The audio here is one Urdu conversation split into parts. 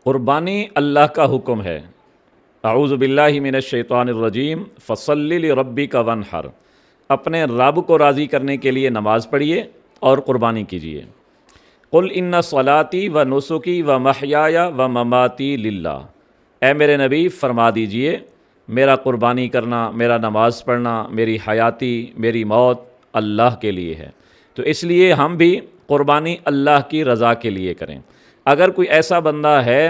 قربانی اللہ کا حکم ہے۔ اعوذ باللہ من الشیطان الرجیم فصلی لربک وانحر، اپنے رب کو راضی کرنے کے لیے نماز پڑھیے اور قربانی کیجیے۔ قل ان صلاتی و نسکی و محیای و مماتی للہ، اے میرے نبی فرما دیجئے میرا قربانی کرنا، میرا نماز پڑھنا، میری حیاتی، میری موت اللہ کے لیے ہے۔ تو اس لیے ہم بھی قربانی اللہ کی رضا کے لیے کریں۔ اگر کوئی ایسا بندہ ہے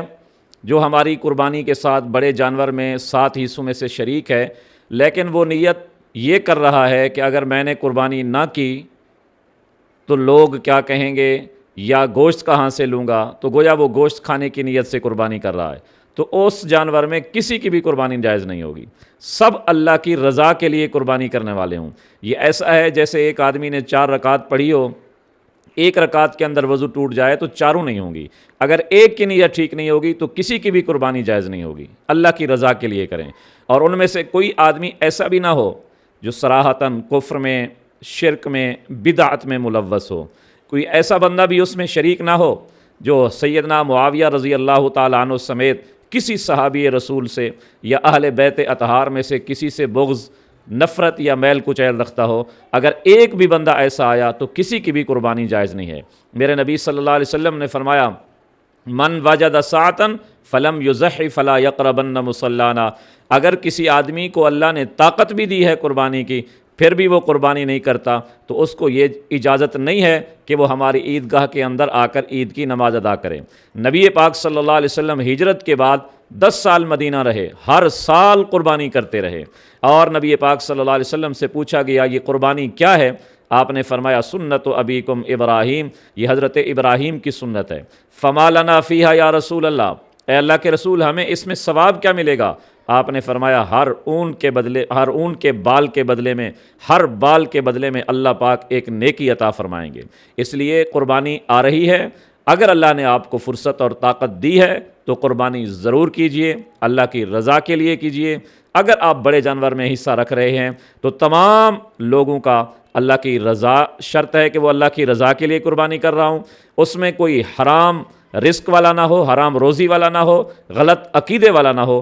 جو ہماری قربانی کے ساتھ بڑے جانور میں 7 حصوں میں سے شریک ہے، لیکن وہ نیت یہ کر رہا ہے کہ اگر میں نے قربانی نہ کی تو لوگ کیا کہیں گے، یا گوشت کہاں سے لوں گا، تو گویا وہ گوشت کھانے کی نیت سے قربانی کر رہا ہے، تو اس جانور میں کسی کی بھی قربانی جائز نہیں ہوگی۔ سب اللہ کی رضا کے لیے قربانی کرنے والے ہوں۔ یہ ایسا ہے جیسے ایک آدمی نے 4 رکعت پڑھی ہو، ایک رکعت کے اندر وضو ٹوٹ جائے تو چاروں نہیں ہوں گی۔ اگر ایک کی نیت ٹھیک نہیں ہوگی تو کسی کی بھی قربانی جائز نہیں ہوگی۔ اللہ کی رضا کے لیے کریں، اور ان میں سے کوئی آدمی ایسا بھی نہ ہو جو صراحتاً کفر میں، شرک میں، بدعت میں ملوث ہو۔ کوئی ایسا بندہ بھی اس میں شریک نہ ہو جو سیدنا معاویہ رضی اللہ تعالیٰ عنہ سمیت کسی صحابی رسول سے یا اہل بیت اطہار میں سے کسی سے بغض، نفرت یا میل کچیل رکھتا ہو۔ اگر ایک بھی بندہ ایسا آیا تو کسی کی بھی قربانی جائز نہیں ہے۔ میرے نبی صلی اللہ علیہ وسلم نے فرمایا من وجد ساعتاً فلم یضحی فلا یقربن مصلانا، اگر کسی آدمی کو اللہ نے طاقت بھی دی ہے قربانی کی پھر بھی وہ قربانی نہیں کرتا تو اس کو یہ اجازت نہیں ہے کہ وہ ہماری عیدگاہ کے اندر آ کر عید کی نماز ادا کرے۔ نبی پاک صلی اللہ علیہ وسلم ہجرت کے بعد 10 سال مدینہ رہے، ہر سال قربانی کرتے رہے، اور نبی پاک صلی اللہ علیہ وسلم سے پوچھا گیا یہ قربانی کیا ہے؟ آپ نے فرمایا سنت ابیکم ابراہیم، یہ حضرت ابراہیم کی سنت ہے۔ فما لنا فیہا یا رسول اللہ، اے اللہ کے رسول ہمیں اس میں ثواب کیا ملے گا؟ آپ نے فرمایا ہر اون کے بال کے بدلے میں، ہر بال کے بدلے میں اللہ پاک ایک نیکی عطا فرمائیں گے۔ اس لیے قربانی آ رہی ہے، اگر اللہ نے آپ کو فرصت اور طاقت دی ہے تو قربانی ضرور کیجئے، اللہ کی رضا کے لیے کیجئے۔ اگر آپ بڑے جانور میں حصہ رکھ رہے ہیں تو تمام لوگوں کا اللہ کی رضا شرط ہے کہ وہ اللہ کی رضا کے لیے قربانی کر رہا ہوں، اس میں کوئی حرام رزق والا نہ ہو، حرام روزی والا نہ ہو، غلط عقیدے والا نہ ہو۔